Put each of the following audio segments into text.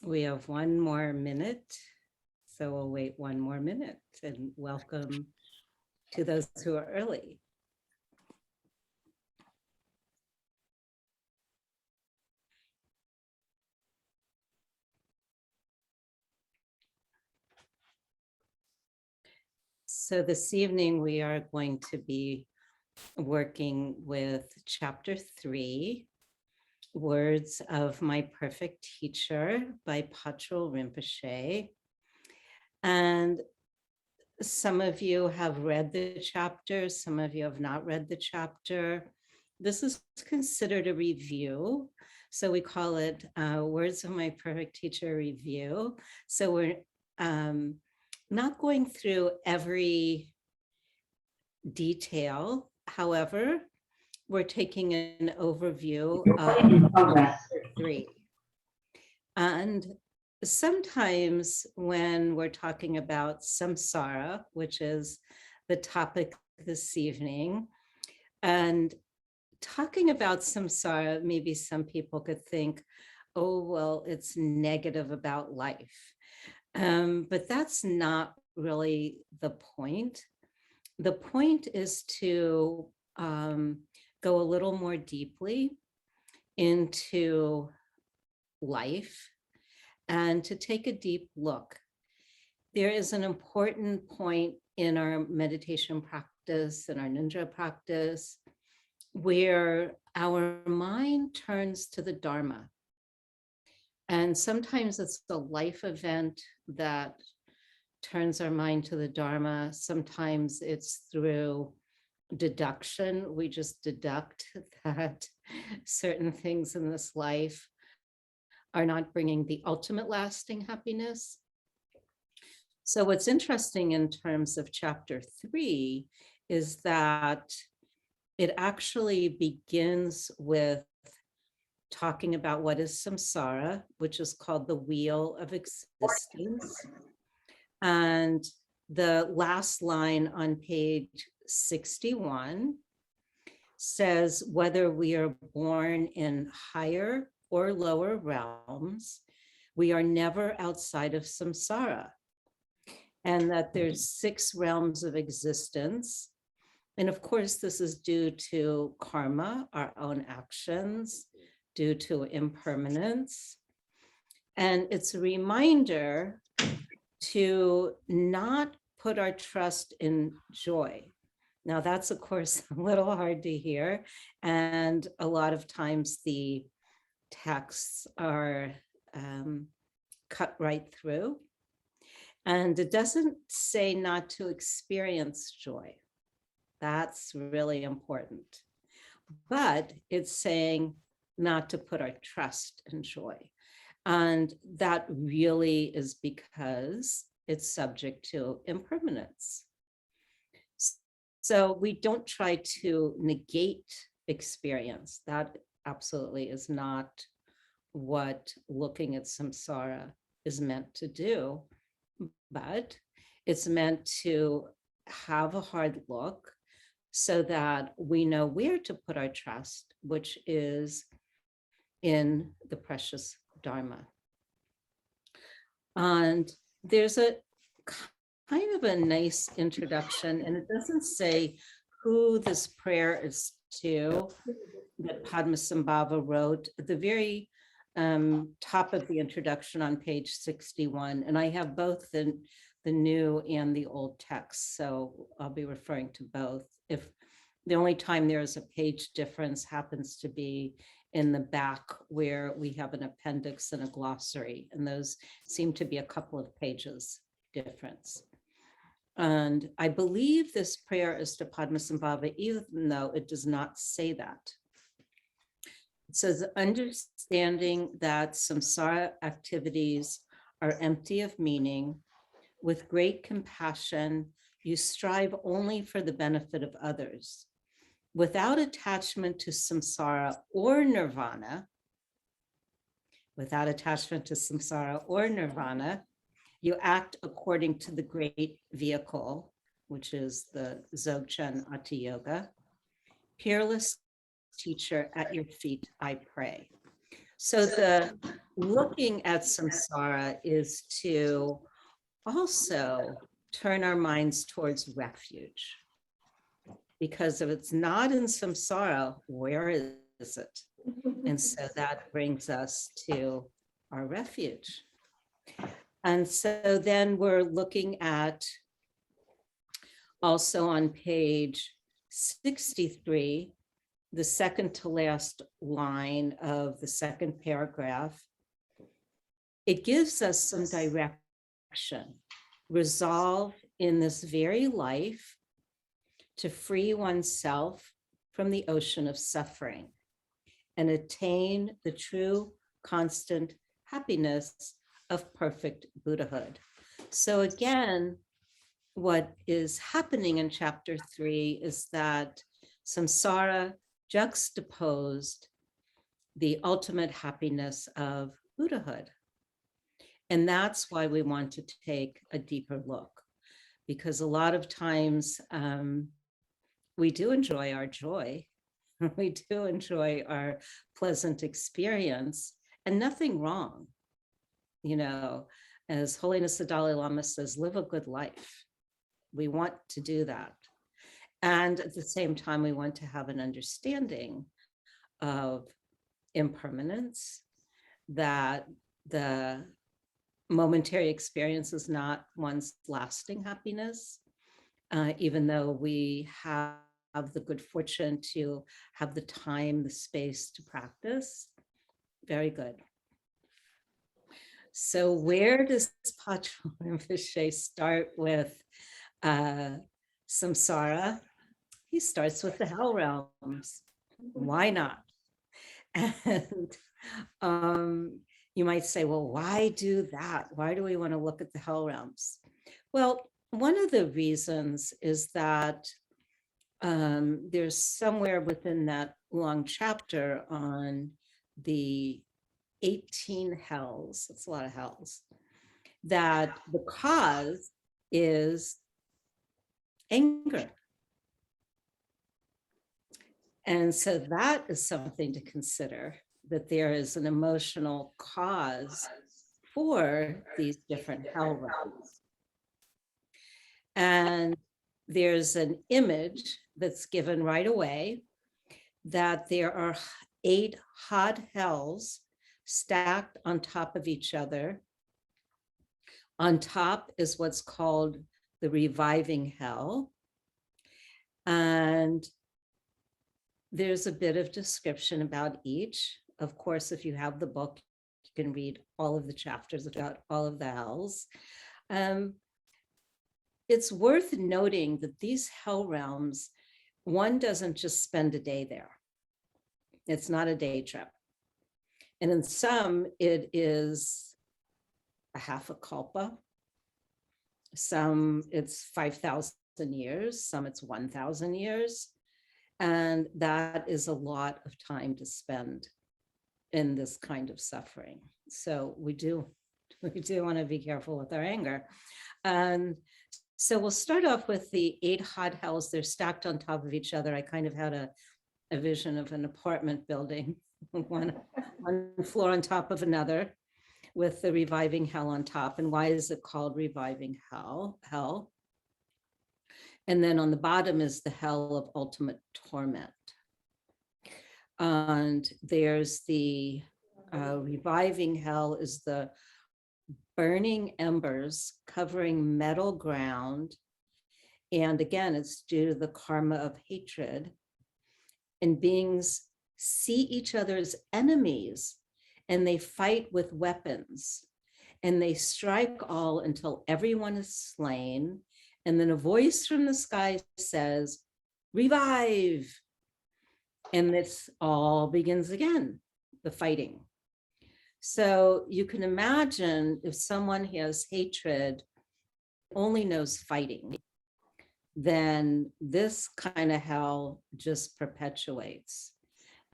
We have one more minute, so we'll wait one more minute and welcome to those who are early. So this evening we are going to be working with chapter 3, Words of My Perfect Teacher by Patrul Rinpoche. And some of you have read the chapter, some of you have not read the chapter. This is considered a review. So we call it Words of My Perfect Teacher Review. So we're not going through every detail. However, we're taking an overview of 3. And sometimes when we're talking about samsara, which is the topic this evening, and talking about samsara, maybe some people could think, oh, well, it's negative about life. But that's not really the point. The point is to go a little more deeply into life and to take a deep look. There is an important point in our meditation practice and our ninja practice where our mind turns to the Dharma. And sometimes it's the life event that turns our mind to the Dharma. Sometimes it's through deduction. We just deduct that certain things in this life are not bringing the ultimate lasting happiness. So what's interesting in terms of chapter 3 is that it actually begins with talking about what is samsara, which is called the wheel of existence. And the last line on page 61 says, whether we are born in higher or lower realms, we are never outside of samsara. And that there's 6 realms of existence. And of course, this is due to karma, our own actions, due to impermanence. And it's a reminder to not put our trust in joy. Now, that's, of course, a little hard to hear. And a lot of times the texts are cut right through. And it doesn't say not to experience joy. That's really important. But it's saying not to put our trust in joy. And that really is because it's subject to impermanence. So we don't try to negate experience. That absolutely is not what looking at samsara is meant to do, but it's meant to have a hard look so that we know where to put our trust, which is in the precious Dharma. And there's a kind of a nice introduction, and it doesn't say who this prayer is to that Padmasambhava wrote at the very top of the introduction on page 61. And I have both the new and the old text, so I'll be referring to both. If the only time there is a page difference happens to be in the back where we have an appendix and a glossary, and those seem to be a couple of pages difference. And I believe this prayer is to Padmasambhava, even though it does not say that. It says, understanding that samsara activities are empty of meaning, with great compassion, you strive only for the benefit of others. Without attachment to samsara or nirvana, you act according to the great vehicle, which is the Dzogchen Ati Yoga. Peerless teacher, at your feet I pray. So the looking at samsara is to also turn our minds towards refuge. Because if it's not in samsara, where is it? And so that brings us to our refuge. And so then we're looking at also on page 63, the second to last line of the second paragraph. It gives us some direction, resolve in this very life to free oneself from the ocean of suffering and attain the true constant happiness of perfect Buddhahood. So again, what is happening in chapter 3 is that samsara juxtaposed the ultimate happiness of Buddhahood. And that's why we want to take a deeper look, because a lot of times we do enjoy our joy. We do enjoy our pleasant experience, and nothing wrong. You know, as Holiness the Dalai Lama says, live a good life. We want to do that. And at the same time, we want to have an understanding of impermanence, that the momentary experience is not one's lasting happiness, even though we have the good fortune to have the time, the space to practice. Very good. So where does Patrul Rinpoche start with samsara? He starts with the hell realms. Why not? And you might say, well, why do that? Why do we want to look at the hell realms? Well, one of the reasons is that there's somewhere within that long chapter on the 18 hells, it's a lot of hells, that the cause is anger. And so that is something to consider, that there is an emotional cause for these different hell realms. And there's an image that's given right away that there are 8 hot hells stacked on top of each other. On top is what's called the reviving hell. And there's a bit of description about each. Of course, if you have the book, you can read all of the chapters about all of the hells. It's worth noting that these hell realms, one doesn't just spend a day there. It's not a day trip. And in some, it is a half a kalpa. Some it's 5,000 years, some it's 1,000 years. And that is a lot of time to spend in this kind of suffering. So we do want to be careful with our anger. And so we'll start off with the 8 hot hells. They're stacked on top of each other. I kind of had a vision of an apartment building, one floor on top of another, with the reviving hell on top. And why is it called reviving hell? And then on the bottom is the hell of ultimate torment. And there's the reviving hell is the burning embers covering metal ground. And again, it's due to the karma of hatred. And beings see each other as enemies, and they fight with weapons. And they strike all until everyone is slain. And then a voice from the sky says, revive. And this all begins again, the fighting. So you can imagine if someone has hatred, only knows fighting, then this kind of hell just perpetuates.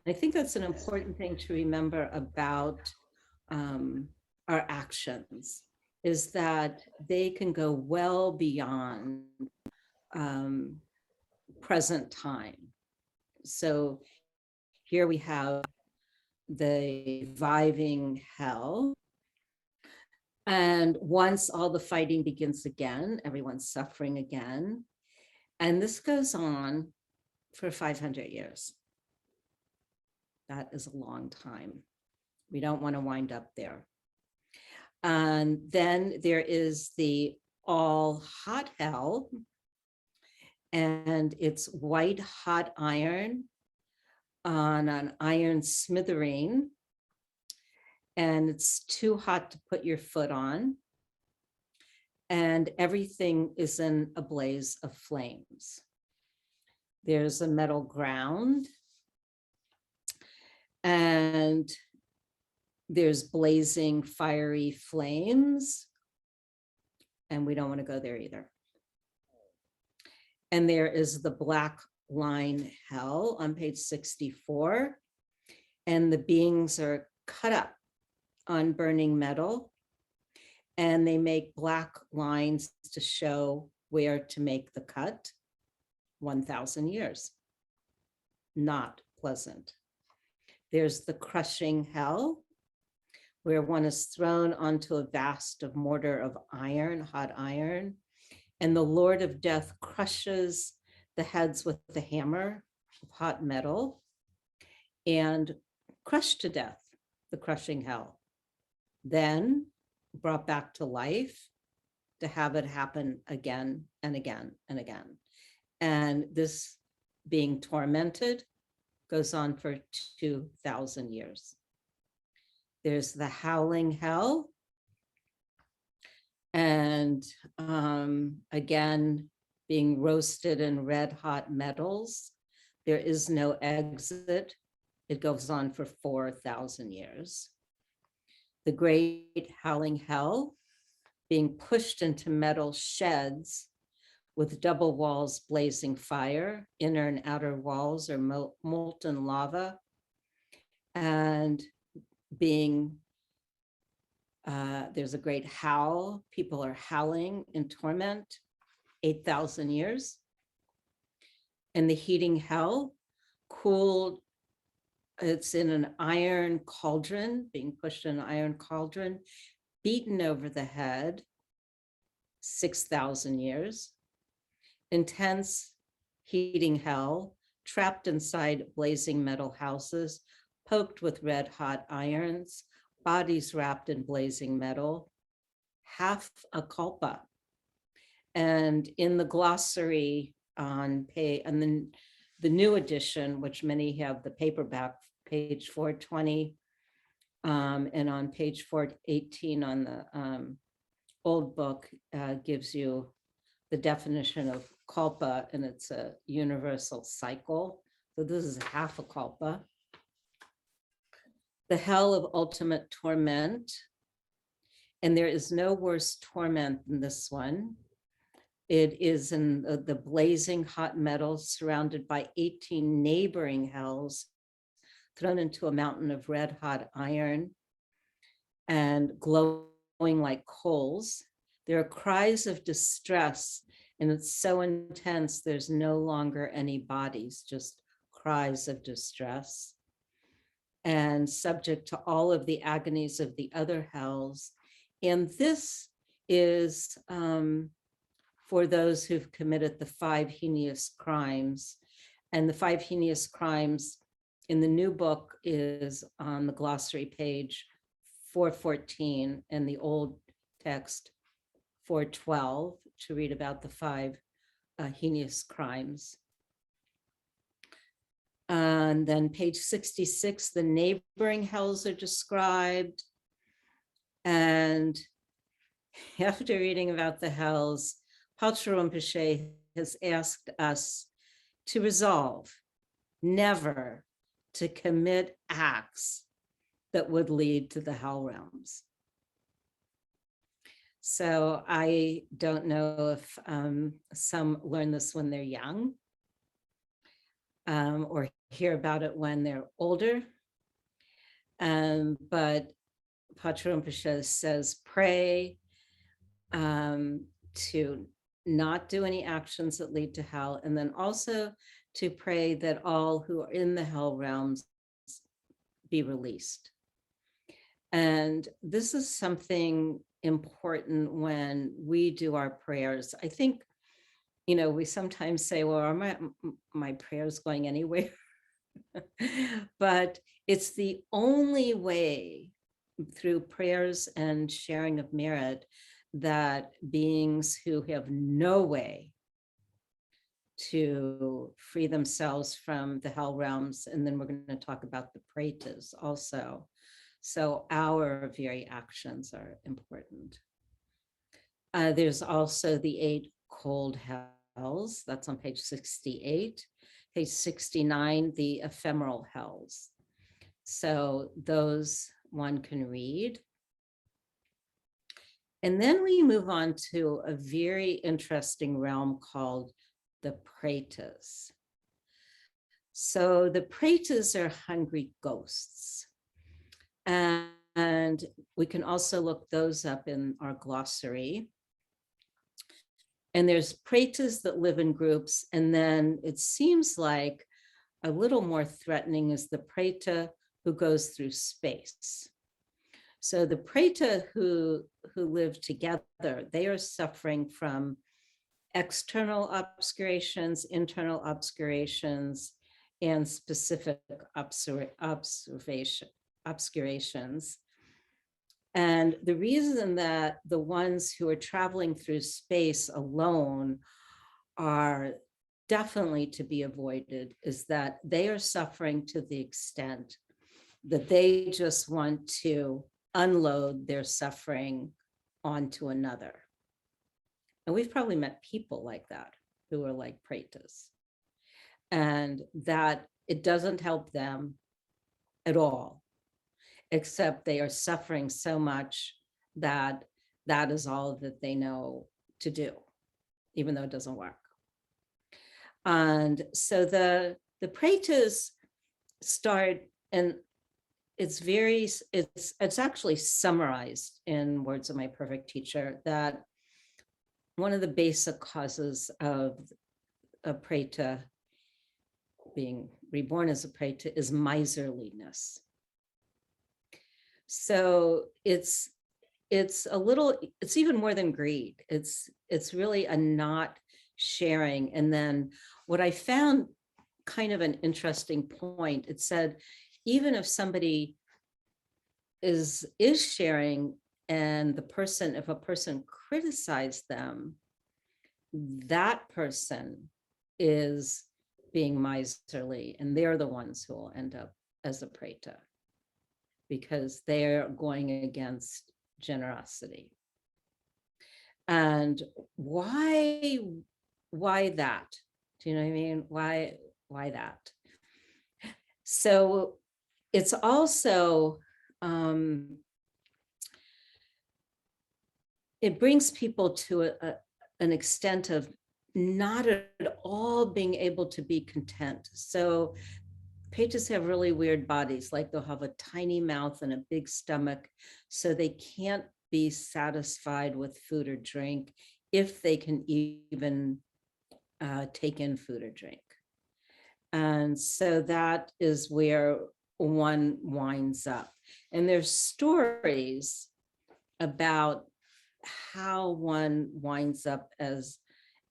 I think that's an important thing to remember about our actions, is that they can go well beyond present time. So here we have the reviving hell. And once all the fighting begins again, everyone's suffering again. And this goes on for 500 years. That is a long time. We don't want to wind up there. And then there is the all hot hell, and it's white hot iron on an iron smithereen, and it's too hot to put your foot on, and everything is in a blaze of flames. There's a metal ground, and there's blazing fiery flames, and we don't want to go there either. And there is the black line hell on page 64, and the beings are cut up on burning metal, and they make black lines to show where to make the cut. 1,000 years. Not pleasant. There's the crushing hell, where one is thrown onto a vast of mortar of iron, hot iron, and the Lord of Death crushes the heads with the hammer of hot metal and crushed to death, the crushing hell. Then brought back to life to have it happen again and again and again. And this being tormented goes on for 2,000 years. There's the howling hell. And again, being roasted in red hot metals. There is no exit. It goes on for 4,000 years. The great howling hell, being pushed into metal sheds with double walls blazing fire, inner and outer walls are molten lava, and being, there's a great howl. People are howling in torment, 8,000 years. And the heating hell, cooled, it's in an iron cauldron, being pushed in an iron cauldron, beaten over the head, 6,000 years. Intense heating hell, trapped inside blazing metal houses, poked with red hot irons, bodies wrapped in blazing metal, half a kalpa. And in the glossary on page, and then the new edition, which many have the paperback, page 420, and on page 418 on the old book gives you the definition of kalpa, and it's a universal cycle. So this is half a kalpa. The hell of ultimate torment, and there is no worse torment than this one. It is in the blazing hot metal surrounded by 18 neighboring hells, thrown into a mountain of red hot iron and glowing like coals. There are cries of distress, and it's so intense, there's no longer any bodies, just cries of distress. And subject to all of the agonies of the other hells. And this is for those who've committed the 5 heinous crimes. And the 5 heinous crimes in the new book is on the glossary page 414, and the old text 412 to read about the 5 heinous crimes. And then page 66, the neighboring hells are described. And after reading about the hells, Patrul Rinpoche has asked us to resolve never to commit acts that would lead to the hell realms. So I don't know if some learn this when they're young, or hear about it when they're older. But Patrul Rinpoche says, pray to not do any actions that lead to hell, and then also to pray that all who are in the hell realms be released. And this is something important when we do our prayers. I think, we sometimes say, well, are my prayers going anywhere? But it's the only way through prayers and sharing of merit that beings who have no way to free themselves from the hell realms, and then we're going to talk about the pretas also. So our very actions are important. There's also the 8 cold hells. That's on page 68. Page 69, the ephemeral hells. So those one can read. And then we move on to a very interesting realm called the pretas. So the pretas are hungry ghosts. And we can also look those up in our glossary. And there's pretas that live in groups. And then it seems like a little more threatening is the preta who goes through space. So the preta who live together, they are suffering from external obscurations, internal obscurations, and specific obscurations. And the reason that the ones who are traveling through space alone are definitely to be avoided is that they are suffering to the extent that they just want to unload their suffering onto another. And we've probably met people like that who are like pretas, and that it doesn't help them at all, except they are suffering so much that that is all that they know to do, even though it doesn't work. And so the pretas start, and it's actually summarized in Words of My Perfect Teacher, that one of the basic causes of a preta being reborn as a preta is miserliness. So it's even more than greed. It's really a not sharing. And then what I found kind of an interesting point, it said, even if somebody is sharing and if a person criticized them, that person is being miserly, and they're the ones who will end up as a preta because they're going against generosity. And why that? Do you know what I mean? Why that? So it's also, it brings people to an extent of not at all being able to be content. So pretas have really weird bodies, like they'll have a tiny mouth and a big stomach, so they can't be satisfied with food or drink if they can even take in food or drink. And so that is where one winds up. And there's stories about how one winds up as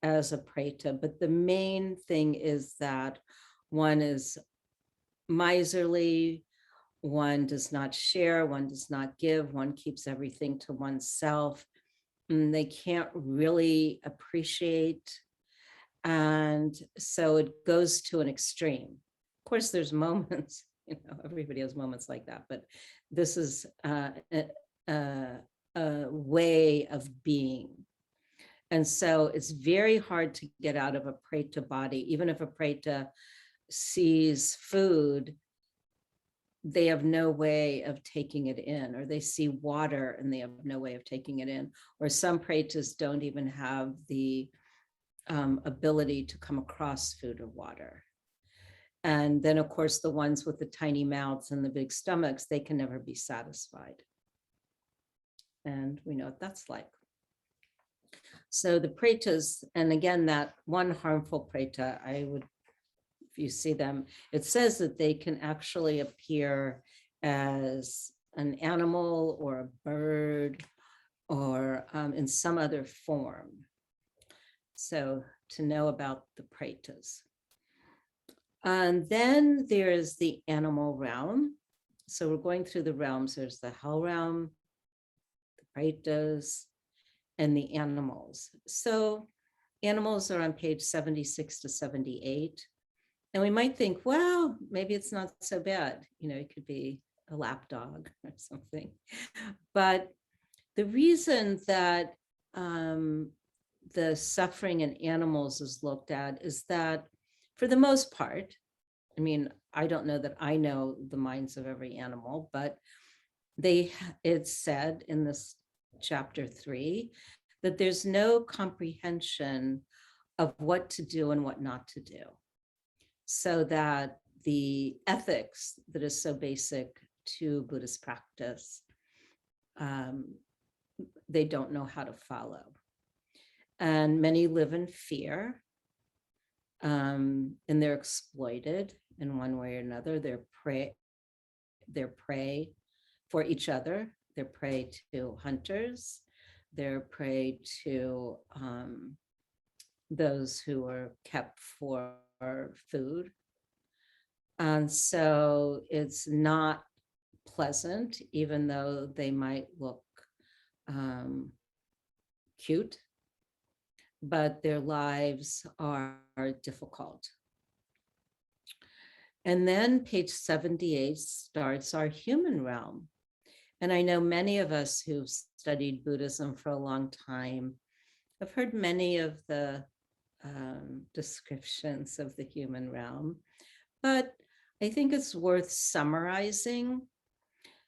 a preta, but the main thing is that one is miserly, one does not share, one does not give, one keeps everything to oneself, and they can't really appreciate. And so it goes to an extreme. Of course, there's moments, everybody has moments like that, but this is a way of being. And so it's very hard to get out of a preta body. Even if a preta sees food, they have no way of taking it in, or they see water and they have no way of taking it in. Or some pretas don't even have the ability to come across food or water. And then, of course, the ones with the tiny mouths and the big stomachs, they can never be satisfied. And we know what that's like. So the pretas, and again, that one harmful preta, if you see them, it says that they can actually appear as an animal or a bird or in some other form. So to know about the pretas. And then there is the animal realm. So we're going through the realms. There's the hell realm, the pretas, and the animals. So animals are on page 76 to 78. And we might think, well, maybe it's not so bad. You know, it could be a lap dog or something. But the reason that the suffering in animals is looked at is that for the most part, I mean, I don't know that I know the minds of every animal, but it's said in this chapter 3 that there's no comprehension of what to do and what not to do. So that the ethics that is so basic to Buddhist practice, they don't know how to follow. And many live in fear, and they're exploited in one way or another. They're prey for each other. They're prey to hunters. They're prey to those who are kept for food. And so it's not pleasant, even though they might look cute, but their lives are difficult. And then page 78 starts our human realm. And I know many of us who've studied Buddhism for a long time have heard many of the descriptions of the human realm, but I think it's worth summarizing.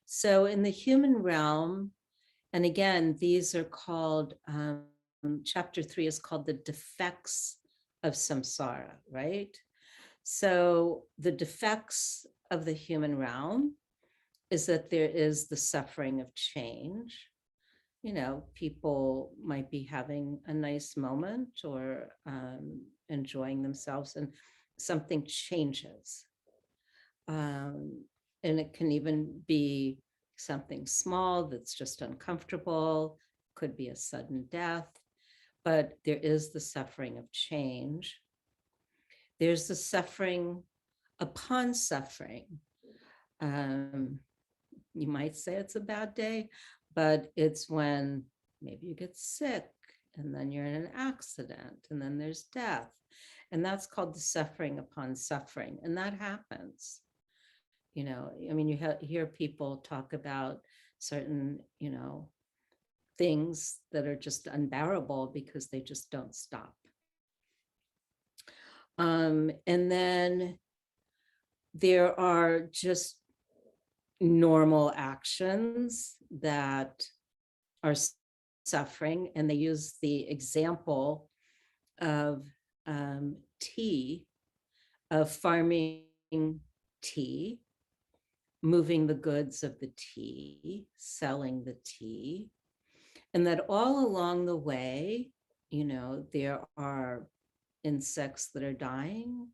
So in the human realm, and again, these are called, chapter 3 is called the Defects of Samsara, right? So the defects of the human realm is that there is the suffering of change. You know, people might be having a nice moment or enjoying themselves and something changes. And it can even be something small that's just uncomfortable, could be a sudden death, but there is the suffering of change. There's the suffering upon suffering. You might say it's a bad day, but it's when maybe you get sick and then you're in an accident and then there's death. And that's called the suffering upon suffering. And that happens. You know, I mean, you hear people talk about certain, you know, things that are just unbearable because they just don't stop. And then there are just normal actions that are suffering, and they use the example of tea, of farming tea, moving the goods of the tea, selling the tea, and that all along the way, you know, there are insects that are dying.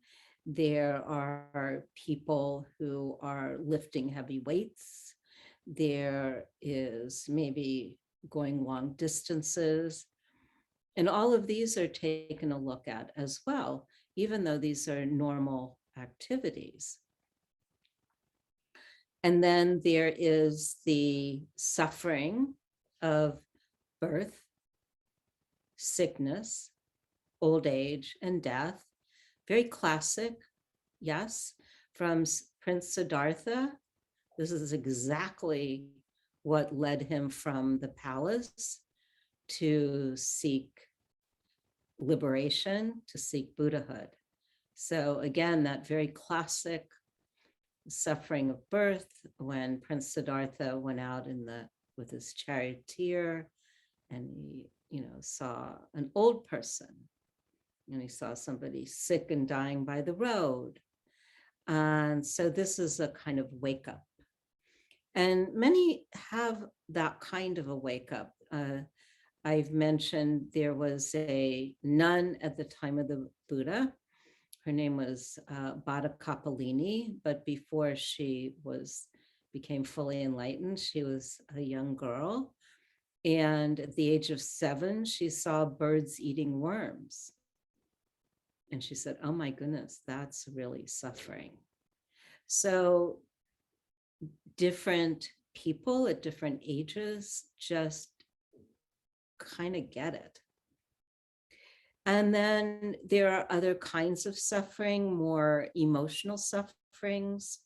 There are people who are lifting heavy weights. There is maybe going long distances. And all of these are taken a look at as well, even though these are normal activities. And then there is the suffering of birth, sickness, old age, and death. Very classic, yes, from Prince Siddhartha. This is exactly what led him from the palace to seek liberation, to seek Buddhahood. So again, that very classic suffering of birth, when Prince Siddhartha went out with his charioteer, and he, you know, saw an old person, and he saw somebody sick and dying by the road. And so this is a kind of wake up. And many have that kind of a wake up. I've mentioned there was a nun at the time of the Buddha. Her name was Bhatta Kapalini, but before she was became fully enlightened. She was a young girl. And at the age of 7, she saw birds eating worms. And she said, oh my goodness, that's really suffering. So different people at different ages just kind of get it. And then there are other kinds of suffering, more emotional sufferings.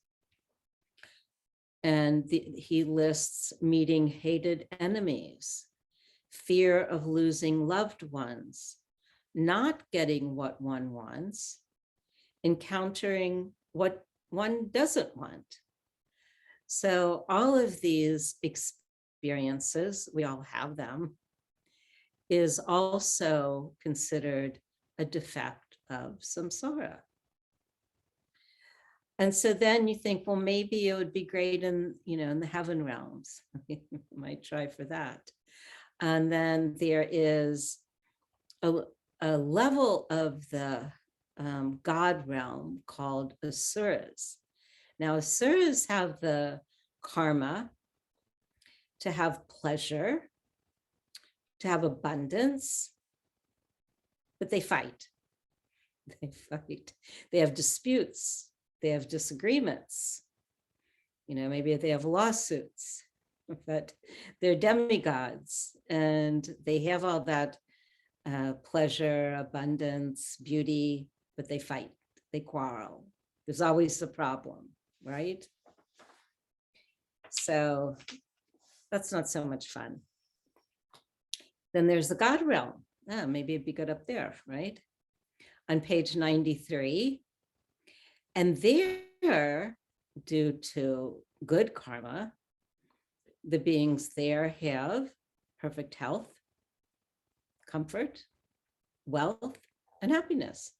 And he lists meeting hated enemies, fear of losing loved ones, not getting what one wants, encountering what one doesn't want. So all of these experiences, we all have them, is also considered a defect of samsara. And so then you think, well, maybe it would be great in, in the heaven realms. Might try for that. And then there is a level of the God realm called asuras. Now, asuras have the karma to have pleasure, to have abundance, but they fight. They fight. They have disputes. They have disagreements. Maybe they have lawsuits, but they're demigods and they have all that pleasure, abundance, beauty, but they fight, they quarrel. There's always a problem, right? So that's not so much fun. Then there's the God realm. Maybe it'd be good up there, right? On page 93. And there, due to good karma, the beings there have perfect health, comfort, wealth, and happiness.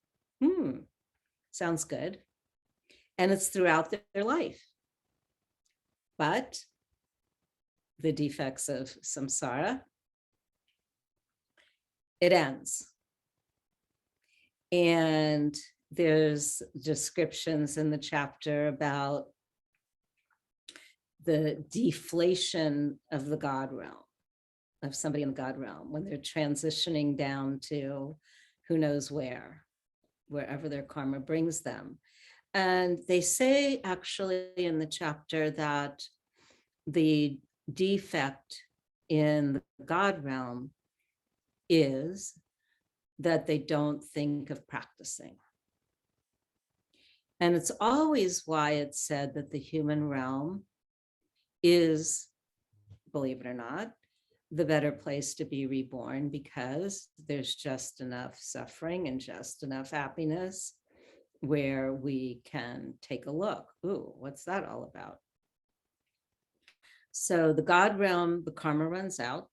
Sounds good. And it's throughout their life. But the defects of samsara, it ends. And there's descriptions in the chapter about the deflation of the God realm, of somebody in the God realm, when they're transitioning down to who knows wherever their karma brings them. And they say actually in the chapter that the defect in the God realm is that they don't think of practicing. And it's always why it's said that the human realm is, believe it or not, the better place to be reborn, because there's just enough suffering and just enough happiness where we can take a look. Ooh, what's that all about? So the God realm, the karma runs out,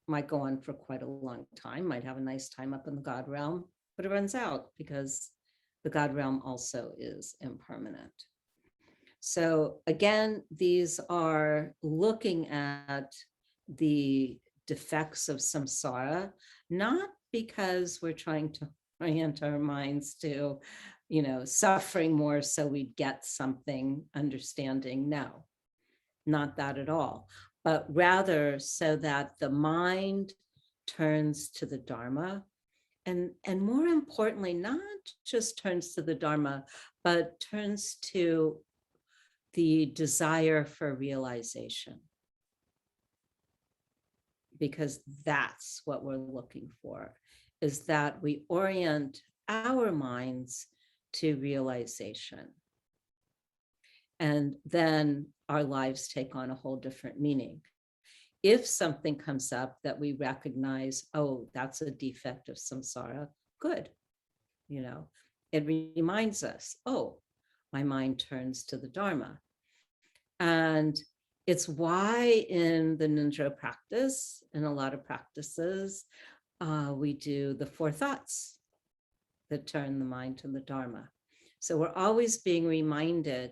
might go on for quite a long time, might have a nice time up in the God realm, but it runs out because the God realm also is impermanent. So again, these are looking at the defects of samsara, not because we're trying to orient our minds to, suffering more so we get something, understanding. No, not that at all, but rather so that the mind turns to the Dharma, and more importantly, not just turns to the Dharma, but turns to the desire for realization, because that's what we're looking for, is that we orient our minds to realization. And then our lives take on a whole different meaning. If something comes up that we recognize, oh, that's a defect of samsara, good. It reminds us, oh, my mind turns to the Dharma. And it's why in the Ninja practice, in a lot of practices, we do the 4 thoughts that turn the mind to the Dharma. So we're always being reminded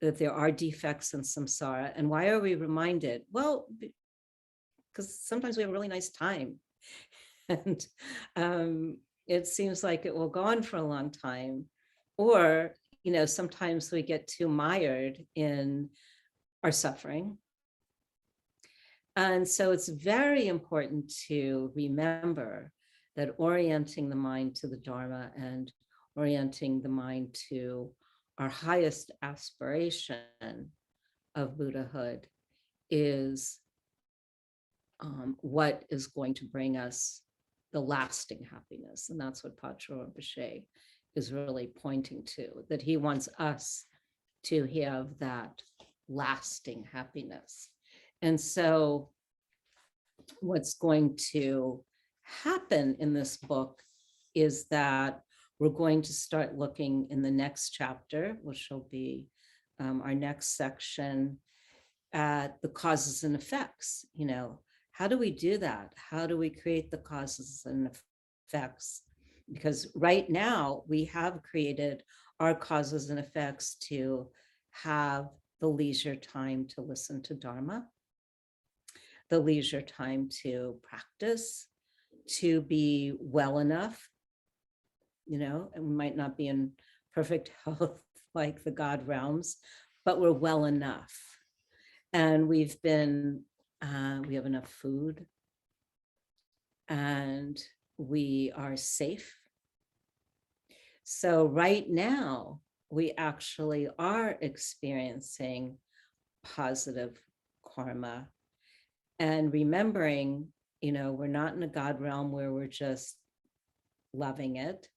that there are defects in samsara. And why are we reminded? Well, because sometimes we have a really nice time. And it seems like it will go on for a long time. Or, sometimes we get too mired in our suffering. And so it's very important to remember that orienting the mind to the Dharma and orienting the mind to our highest aspiration of Buddhahood is what is going to bring us the lasting happiness. And that's what Patrul Rinpoche is really pointing to, that he wants us to have that lasting happiness. And so what's going to happen in this book is that we're going to start looking in the next chapter, which will be our next section, at the causes and effects. How do we do that? How do we create the causes and effects? Because right now we have created our causes and effects to have the leisure time to listen to Dharma, the leisure time to practice, to be well enough, and we might not be in perfect health like the God realms, but we're well enough. And we have enough food, and we are safe. So right now, we actually are experiencing positive karma, and remembering, we're not in a God realm where we're just loving it,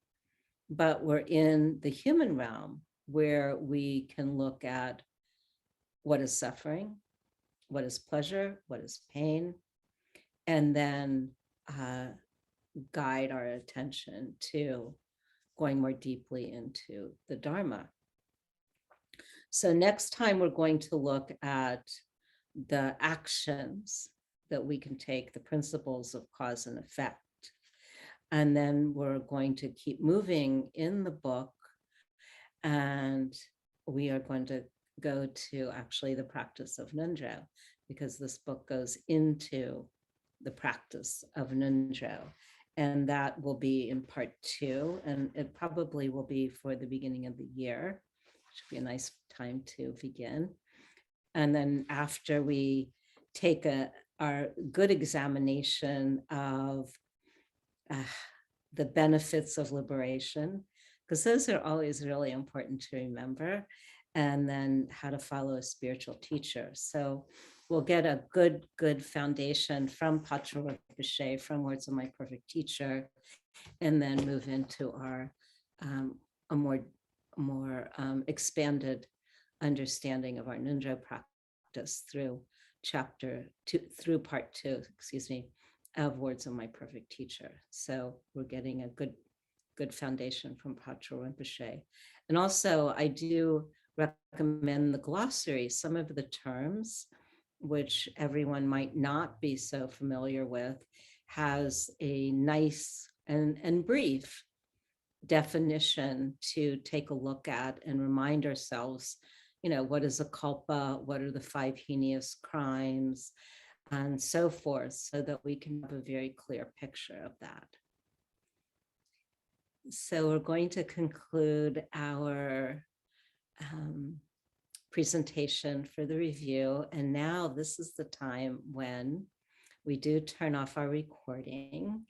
but we're in the human realm where we can look at what is suffering, what is pleasure, what is pain, and then guide our attention to going more deeply into the Dharma. So next time we're going to look at the actions that we can take, the principles of cause and effect. And then we're going to keep moving in the book, and we are going to go to actually the practice of Nundro, because this book goes into the practice of Nundro. And that will be in part 2, and it probably will be for the beginning of the year, which would be a nice time to begin. And then after we take our good examination of the benefits of liberation, because those are always really important to remember, and then how to follow a spiritual teacher. So we'll get a good foundation from Patrul Rinpoche, from Words of My Perfect Teacher, and then move into our a more expanded understanding of our Nundro practice through through part 2, of Words of My Perfect Teacher. So we're getting a good foundation from Patrul Rinpoche. And also I do recommend the glossary. Some of the terms which everyone might not be so familiar with has a nice and brief definition to take a look at and remind ourselves, what is a kalpa, what are the 5 heinous crimes, and so forth, so that we can have a very clear picture of that. So we're going to conclude our presentation for the review. And now this is the time when we do turn off our recording